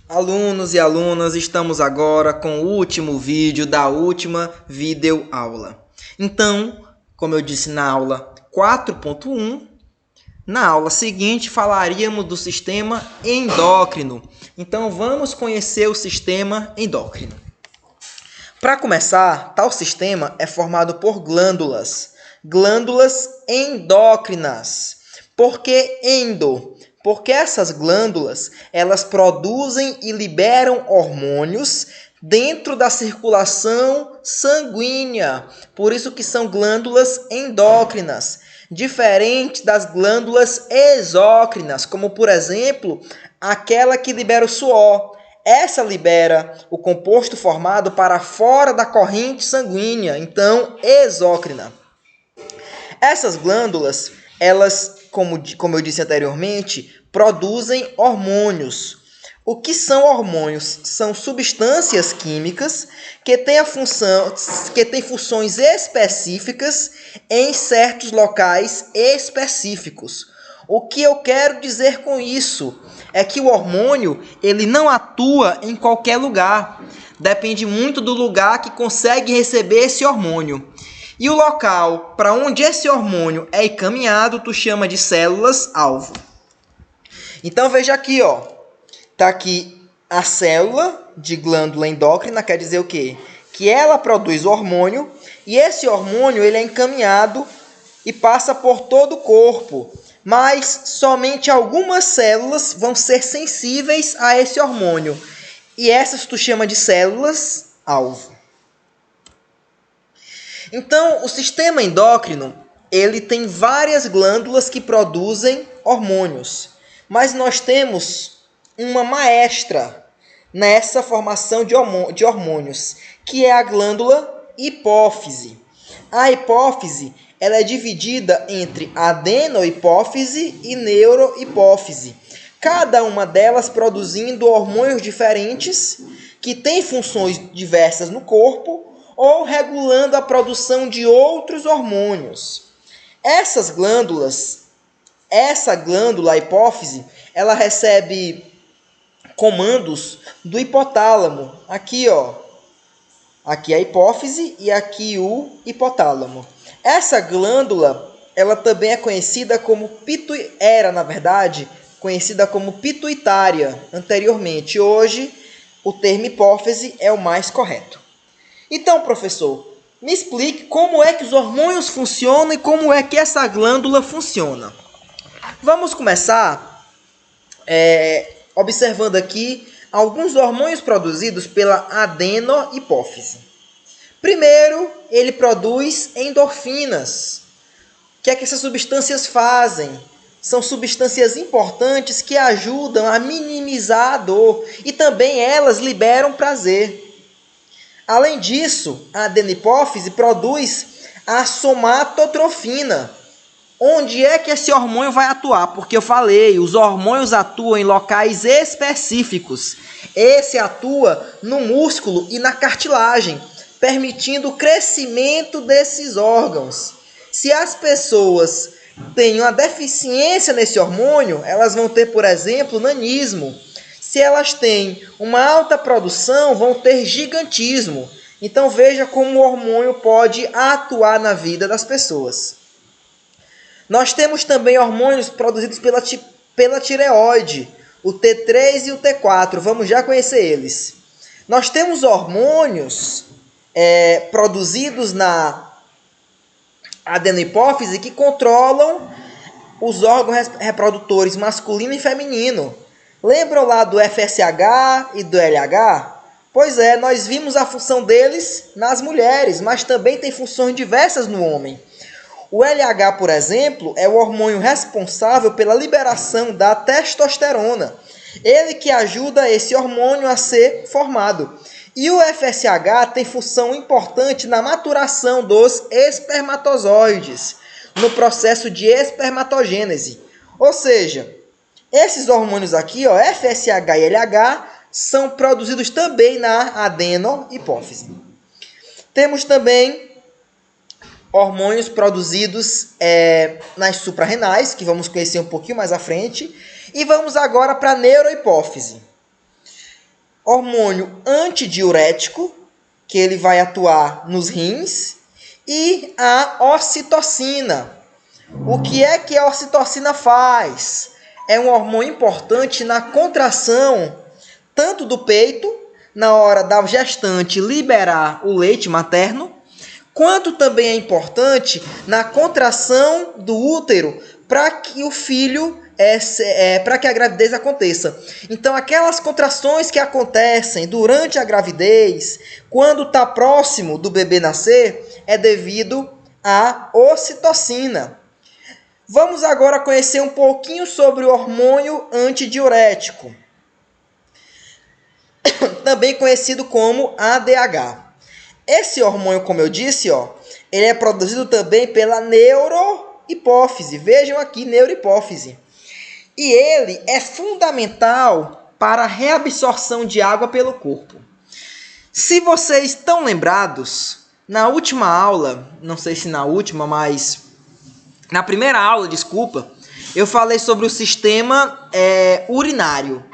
Alunos e alunas, estamos agora com o último vídeo da última videoaula. Então, como eu disse na aula 4.1, na aula seguinte falaríamos do sistema endócrino. Então, vamos conhecer o sistema endócrino. Para começar, tal sistema é formado por glândulas endócrinas. Por que endo? Porque essas glândulas, elas produzem e liberam hormônios dentro da circulação sanguínea. Por isso que são glândulas endócrinas, diferente das glândulas exócrinas, como por exemplo, aquela que libera o suor. Essa libera o composto formado para fora da corrente sanguínea, então exócrina. Essas glândulas, elas, como eu disse anteriormente, produzem hormônios. O que são hormônios? São substâncias químicas que têm funções específicas em certos locais específicos. O que eu quero dizer com isso é que o hormônio ele não atua em qualquer lugar. Depende muito do lugar que consegue receber esse hormônio. E o local para onde esse hormônio é encaminhado, tu chama de células-alvo. Então veja aqui, ó. Tá aqui a célula de glândula endócrina, quer dizer o quê? Que ela produz o hormônio e esse hormônio ele é encaminhado e passa por todo o corpo. Mas somente algumas células vão ser sensíveis a esse hormônio. E essas tu chama de células-alvo. Então, o sistema endócrino, ele tem várias glândulas que produzem hormônios. Mas nós temos uma maestra nessa formação de hormônios, que é a glândula hipófise. A hipófise, ela é dividida entre adenohipófise e neurohipófise. Cada uma delas produzindo hormônios diferentes que têm funções diversas no corpo, ou regulando a produção de outros hormônios. Essa glândula, a hipófise, ela recebe comandos do hipotálamo. Aqui, ó. Aqui a hipófise e aqui o hipotálamo. Essa glândula, ela também é conhecida como conhecida como pituitária anteriormente. Hoje, o termo hipófise é o mais correto. Então, professor, me explique como é que os hormônios funcionam e como é que essa glândula funciona. Vamos começar observando aqui alguns hormônios produzidos pela adenohipófise. Primeiro, ele produz endorfinas. O que é que essas substâncias fazem? São substâncias importantes que ajudam a minimizar a dor e também elas liberam prazer. Além disso, a adenihipófise produz a somatotrofina. Onde é que esse hormônio vai atuar? Porque eu falei, os hormônios atuam em locais específicos. Esse atua no músculo e na cartilagem, permitindo o crescimento desses órgãos. Se as pessoas têm uma deficiência nesse hormônio, elas vão ter, por exemplo, nanismo. Se elas têm uma alta produção, vão ter gigantismo. Então veja como o hormônio pode atuar na vida das pessoas. Nós temos também hormônios produzidos pela tireoide, o T3 e o T4. Vamos já conhecer eles. Nós temos hormônios produzidos na adenohipófise que controlam os órgãos reprodutores masculino e feminino. Lembram lá do FSH e do LH? Pois é, nós vimos a função deles nas mulheres, mas também tem funções diversas no homem. O LH, por exemplo, é o hormônio responsável pela liberação da testosterona. Ele que ajuda esse hormônio a ser formado. E o FSH tem função importante na maturação dos espermatozoides, no processo de espermatogênese. Ou seja, esses hormônios aqui, ó, FSH e LH, são produzidos também na adenohipófise. Temos também hormônios produzidos nas suprarrenais, que vamos conhecer um pouquinho mais à frente. E vamos agora para a neurohipófise. hormônio antidiurético, que ele vai atuar nos rins, e a ocitocina. O que a ocitocina faz? É um hormônio importante na contração tanto do peito, na hora da gestante liberar o leite materno, quanto também é importante na contração do útero para que o filho, para que a gravidez aconteça. Então, aquelas contrações que acontecem durante a gravidez, quando está próximo do bebê nascer, é devido à ocitocina. Vamos agora conhecer um pouquinho sobre o hormônio antidiurético, também conhecido como ADH. Esse hormônio, como eu disse, ele é produzido também pela neurohipófise. Vejam aqui, neurohipófise. E ele é fundamental para a reabsorção de água pelo corpo. Se vocês estão lembrados, na última aula, não sei se na última, mas na primeira aula, desculpa, eu falei sobre o sistema urinário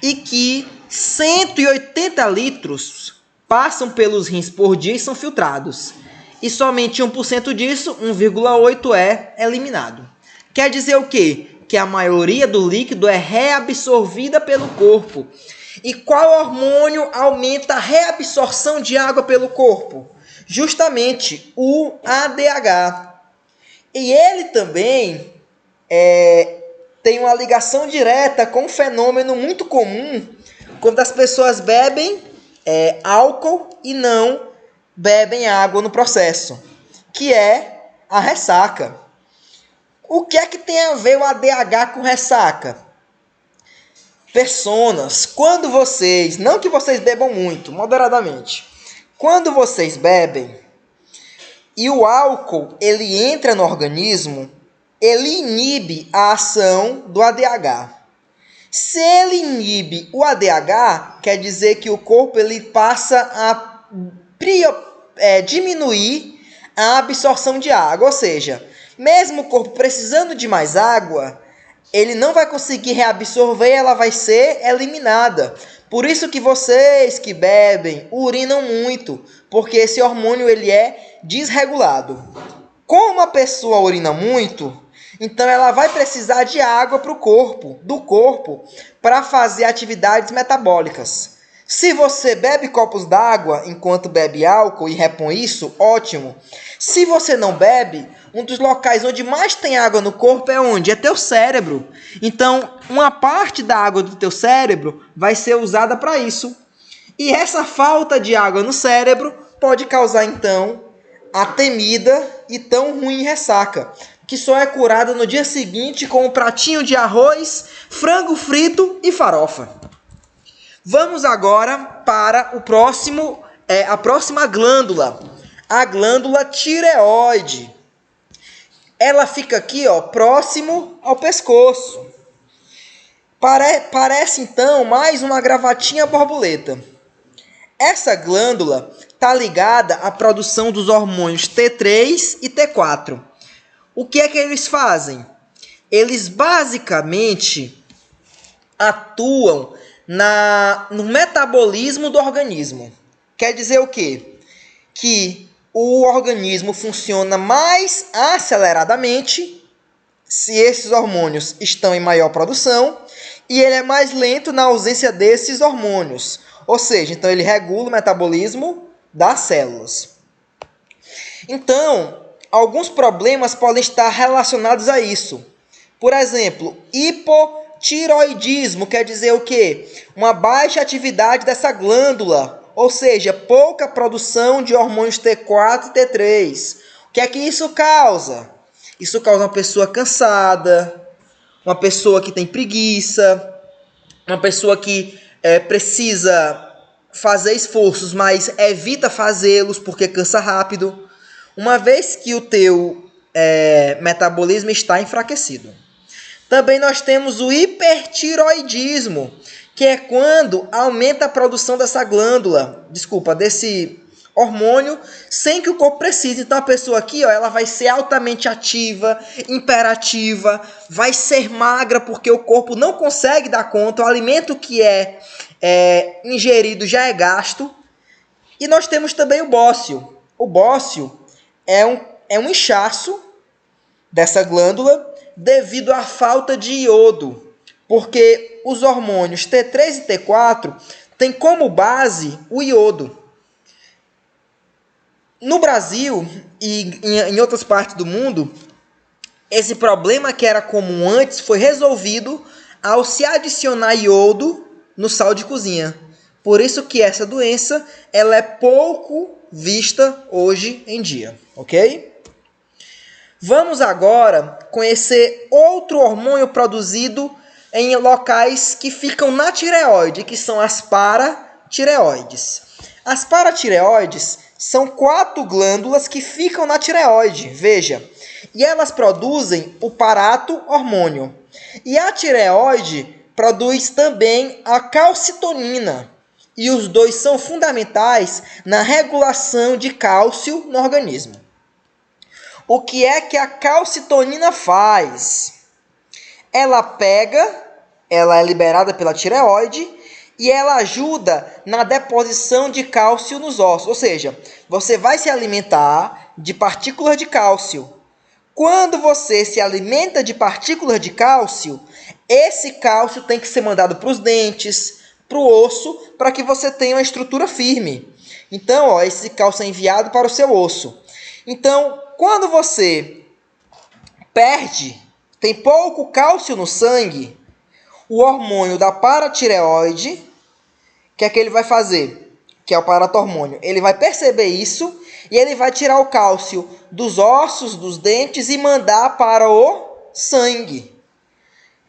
e que 180 litros passam pelos rins por dia e são filtrados. E somente 1% disso, 1,8, é eliminado. Quer dizer o quê? Que a maioria do líquido é reabsorvida pelo corpo. E qual hormônio aumenta a reabsorção de água pelo corpo? Justamente o ADH. E ele também tem uma ligação direta com um fenômeno muito comum quando as pessoas bebem álcool e não bebem água no processo, que é a ressaca. O que é que tem a ver o ADH com ressaca? Personas, quando vocês, não que vocês bebam muito, moderadamente, quando vocês bebem e o álcool ele entra no organismo, ele inibe a ação do ADH. Se ele inibe o ADH, quer dizer que o corpo ele passa a diminuir a absorção de água. Ou seja, mesmo o corpo precisando de mais água, ele não vai conseguir reabsorver, ela vai ser eliminada. Por isso que vocês que bebem urinam muito, porque esse hormônio ele é desregulado. Como a pessoa urina muito, então ela vai precisar de água do corpo, para fazer atividades metabólicas. Se você bebe copos d'água enquanto bebe álcool e repõe isso, ótimo. Se você não bebe, um dos locais onde mais tem água no corpo é onde? É teu cérebro. Então, uma parte da água do teu cérebro vai ser usada para isso. E essa falta de água no cérebro pode causar, então, a temida e tão ruim ressaca, que só é curada no dia seguinte com um pratinho de arroz, frango frito e farofa. Vamos agora para a próxima glândula, a glândula tireoide. Ela fica aqui, próximo ao pescoço. Parece então mais uma gravatinha borboleta. Essa glândula está ligada à produção dos hormônios T3 e T4. O que é que eles fazem? Eles basicamente atuam no metabolismo do organismo. Quer dizer o quê? Que o organismo funciona mais aceleradamente se esses hormônios estão em maior produção e ele é mais lento na ausência desses hormônios. Ou seja, então ele regula o metabolismo das células. Então, alguns problemas podem estar relacionados a isso. Por exemplo, hipotiroidismo quer dizer o quê? Uma baixa atividade dessa glândula, ou seja, pouca produção de hormônios T4 e T3. O que é que isso causa? Isso causa uma pessoa cansada, uma pessoa que tem preguiça, uma pessoa que precisa fazer esforços, mas evita fazê-los porque cansa rápido, uma vez que o teu metabolismo está enfraquecido. Também nós temos o hipertiroidismo, que é quando aumenta a produção dessa glândula, desse hormônio sem que o corpo precise. Então a pessoa aqui, ó, ela vai ser altamente ativa, imperativa, vai ser magra porque o corpo não consegue dar conta, o alimento que é ingerido já é gasto. E nós temos também o bócio. O bócio é um inchaço dessa glândula devido à falta de iodo, porque os hormônios T3 e T4 têm como base o iodo. No Brasil e em outras partes do mundo, esse problema que era comum antes foi resolvido ao se adicionar iodo no sal de cozinha. Por isso que essa doença ela é pouco vista hoje em dia, ok? Vamos agora conhecer outro hormônio produzido em locais que ficam na tireoide, que são as paratireoides. As paratireoides são 4 glândulas que ficam na tireoide, veja, e elas produzem o parato-hormônio. E a tireoide produz também a calcitonina, e os dois são fundamentais na regulação de cálcio no organismo. O que é que a calcitonina faz? Ela é liberada pela tireoide e ela ajuda na deposição de cálcio nos ossos. Ou seja, você vai se alimentar de partículas de cálcio. Quando você se alimenta de partículas de cálcio, esse cálcio tem que ser mandado para os dentes, para o osso, para que você tenha uma estrutura firme. Então, ó, esse cálcio é enviado para o seu osso. Então, quando você tem pouco cálcio no sangue, o hormônio da paratireoide, que é que ele vai fazer? Que é o paratormônio. Ele vai perceber isso e ele vai tirar o cálcio dos ossos, dos dentes e mandar para o sangue.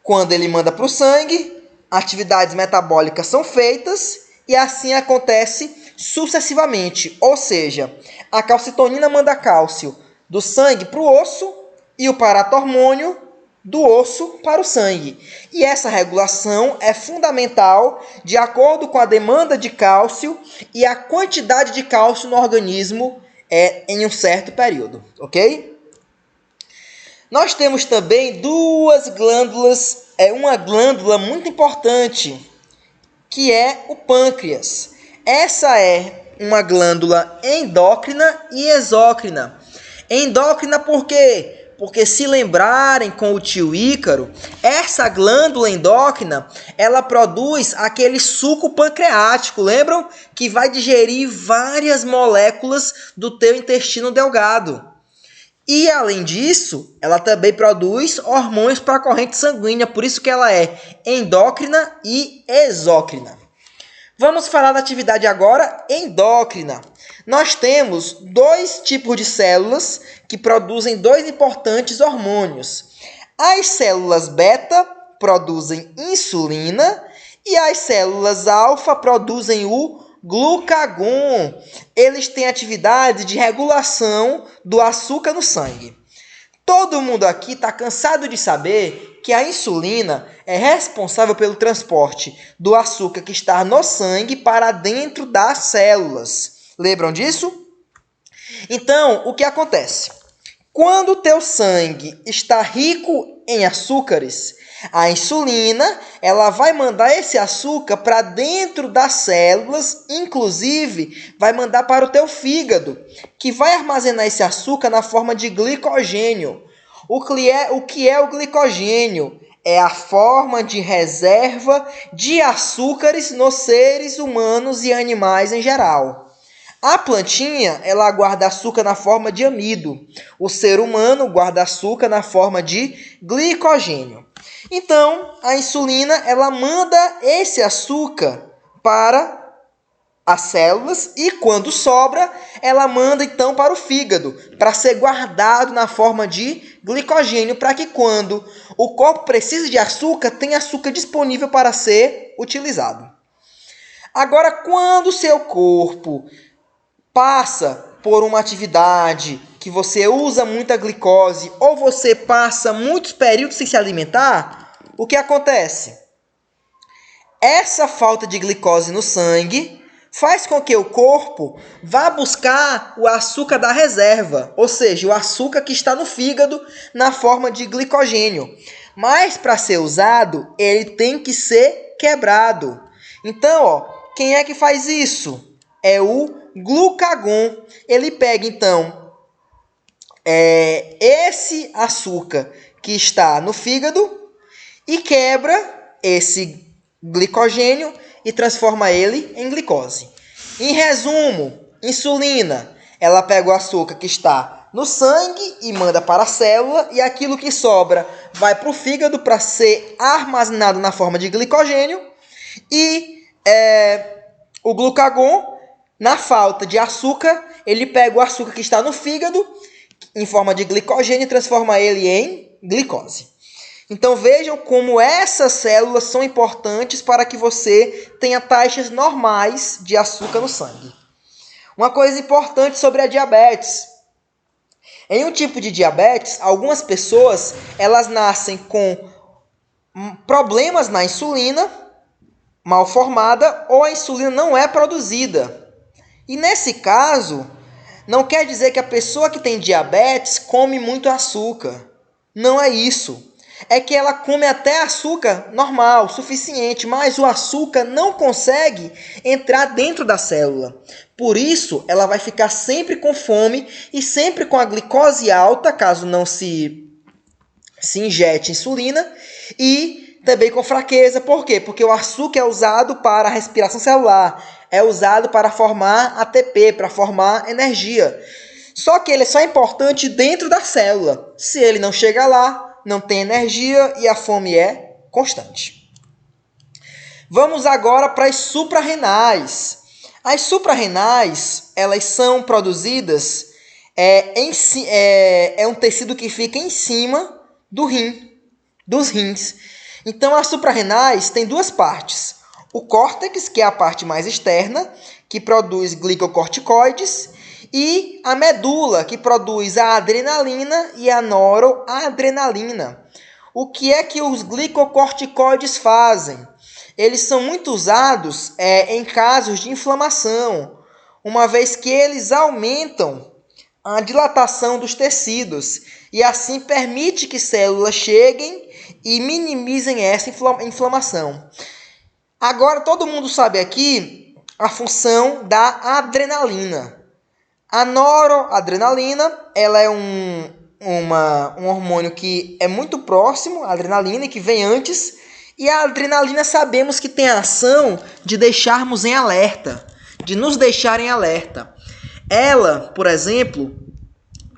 Quando ele manda para o sangue, atividades metabólicas são feitas e assim acontece sucessivamente. Ou seja, a calcitonina manda cálcio do sangue para o osso e o paratormônio do osso para o sangue. E essa regulação é fundamental de acordo com a demanda de cálcio e a quantidade de cálcio no organismo em um certo período, ok? Nós temos também duas glândulas, uma glândula muito importante, que é o pâncreas. Essa é uma glândula endócrina e exócrina. Endócrina por quê? Porque se lembrarem com o tio Ícaro, essa glândula endócrina, ela produz aquele suco pancreático, lembram? Que vai digerir várias moléculas do teu intestino delgado. E, além disso, ela também produz hormônios para a corrente sanguínea, por isso que ela é endócrina e exócrina. Vamos falar da atividade agora endócrina. Nós temos 2 tipos de células que produzem 2 importantes hormônios. As células beta produzem insulina e as células alfa produzem o glucagon. Eles têm atividade de regulação do açúcar no sangue. Todo mundo aqui está cansado de saber que a insulina é responsável pelo transporte do açúcar que está no sangue para dentro das células. Lembram disso? Então, o que acontece? Quando o teu sangue está rico em açúcares, a insulina ela vai mandar esse açúcar para dentro das células, inclusive vai mandar para o teu fígado, que vai armazenar esse açúcar na forma de glicogênio. O que é o glicogênio? É a forma de reserva de açúcares nos seres humanos e animais em geral. A plantinha, ela guarda açúcar na forma de amido. O ser humano guarda açúcar na forma de glicogênio. Então, a insulina, ela manda esse açúcar para as células e quando sobra, ela manda então para o fígado, para ser guardado na forma de glicogênio, para que quando o corpo precisa de açúcar, tenha açúcar disponível para ser utilizado. Agora, quando o seu corpo passa por uma atividade que você usa muita glicose ou você passa muitos períodos sem se alimentar, o que acontece? Essa falta de glicose no sangue faz com que o corpo vá buscar o açúcar da reserva, ou seja, o açúcar que está no fígado na forma de glicogênio. Mas para ser usado, ele tem que ser quebrado. Então, quem é que faz isso? É o glucagon. Ele pega, então, esse açúcar que está no fígado e quebra esse glicogênio e transforma ele em glicose. Em resumo, insulina, ela pega o açúcar que está no sangue e manda para a célula, e aquilo que sobra vai para o fígado para ser armazenado na forma de glicogênio, e o glucagon, na falta de açúcar, ele pega o açúcar que está no fígado em forma de glicogênio e transforma ele em glicose. Então vejam como essas células são importantes para que você tenha taxas normais de açúcar no sangue. Uma coisa importante sobre a diabetes. Em um tipo de diabetes, algumas pessoas elas nascem com problemas na insulina mal formada, ou a insulina não é produzida. E nesse caso, não quer dizer que a pessoa que tem diabetes come muito açúcar. Não é isso. É que ela come até açúcar normal, suficiente, mas o açúcar não consegue entrar dentro da célula. Por isso, ela vai ficar sempre com fome e sempre com a glicose alta, caso não se injete insulina, e também com fraqueza. Por quê? Porque o açúcar é usado para a respiração celular, é usado para formar ATP, para formar energia. Só que ele só é importante dentro da célula. Se ele não chega lá, não tem energia e a fome é constante. Vamos agora para as suprarrenais. As suprarrenais, elas são produzidas, é um tecido que fica em cima dos rins. Então, as suprarrenais têm duas partes. O córtex, que é a parte mais externa, que produz glicocorticoides, e a medula, que produz a adrenalina e a noradrenalina. O que é que os glicocorticoides fazem? Eles são muito usados em casos de inflamação, uma vez que eles aumentam a dilatação dos tecidos e assim permite que células cheguem e minimizem essa inflamação. Agora, todo mundo sabe aqui a função da adrenalina. A noradrenalina, ela é um hormônio que é muito próximo à adrenalina e que vem antes. E a adrenalina sabemos que tem a ação de deixarmos em alerta, de nos deixar em alerta. Ela, por exemplo,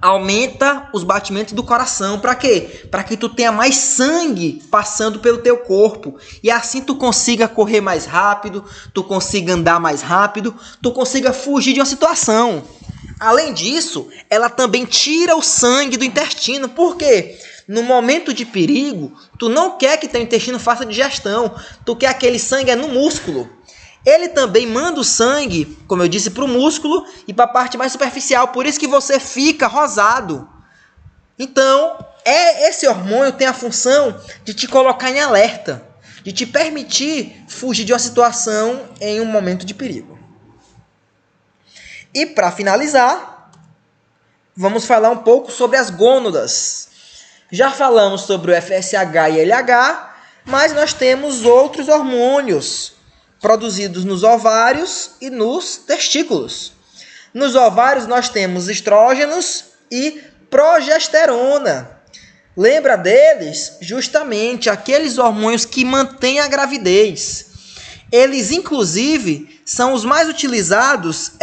aumenta os batimentos do coração. Para quê? Para que tu tenha mais sangue passando pelo teu corpo. E assim tu consiga correr mais rápido, tu consiga andar mais rápido, tu consiga fugir de uma situação. Além disso, ela também tira o sangue do intestino. Por quê? No momento de perigo, tu não quer que teu intestino faça digestão. Tu quer aquele sangue no músculo. Ele também manda o sangue, como eu disse, para o músculo e para a parte mais superficial. Por isso que você fica rosado. Então, esse hormônio tem a função de te colocar em alerta, de te permitir fugir de uma situação em um momento de perigo. E para finalizar, vamos falar um pouco sobre as gônadas. Já falamos sobre o FSH e LH, mas nós temos outros hormônios produzidos nos ovários e nos testículos. Nos ovários nós temos estrógenos e progesterona. Lembra deles? Justamente aqueles hormônios que mantêm a gravidez. Eles, inclusive, são os mais utilizados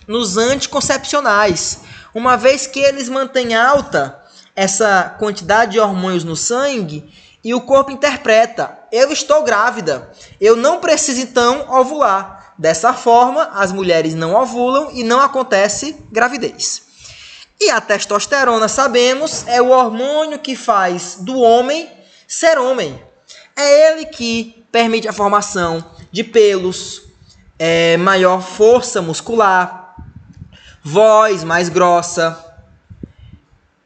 nos anticoncepcionais, uma vez que eles mantêm alta essa quantidade de hormônios no sangue e o corpo interpreta: eu estou grávida, eu não preciso então ovular. Dessa forma, as mulheres não ovulam e não acontece gravidez. E a testosterona, sabemos, é o hormônio que faz do homem ser homem. É ele que permite a formação de pelos, maior força muscular, voz mais grossa,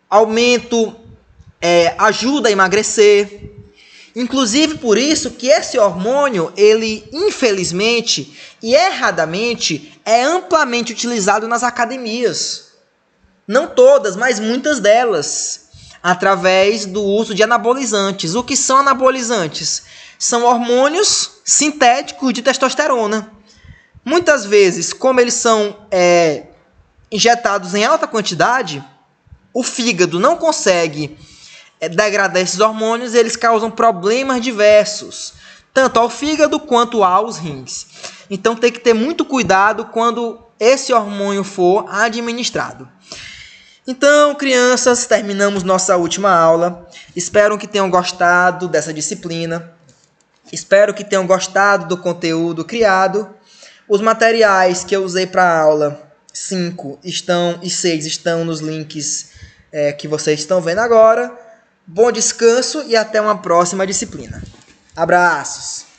aumento, ajuda a emagrecer. Inclusive por isso que esse hormônio, ele infelizmente e erradamente é amplamente utilizado nas academias. Não todas, mas muitas delas, através do uso de anabolizantes. O que são anabolizantes? São hormônios sintéticos de testosterona. Muitas vezes, como eles são injetados em alta quantidade, o fígado não consegue degradar esses hormônios, eles causam problemas diversos, tanto ao fígado quanto aos rins. Então tem que ter muito cuidado quando esse hormônio for administrado. Então, crianças, terminamos nossa última aula. Espero que tenham gostado dessa disciplina. Espero que tenham gostado do conteúdo criado. Os materiais que eu usei para a aula 5 e 6 estão nos links que vocês estão vendo agora. Bom descanso e até uma próxima disciplina. Abraços!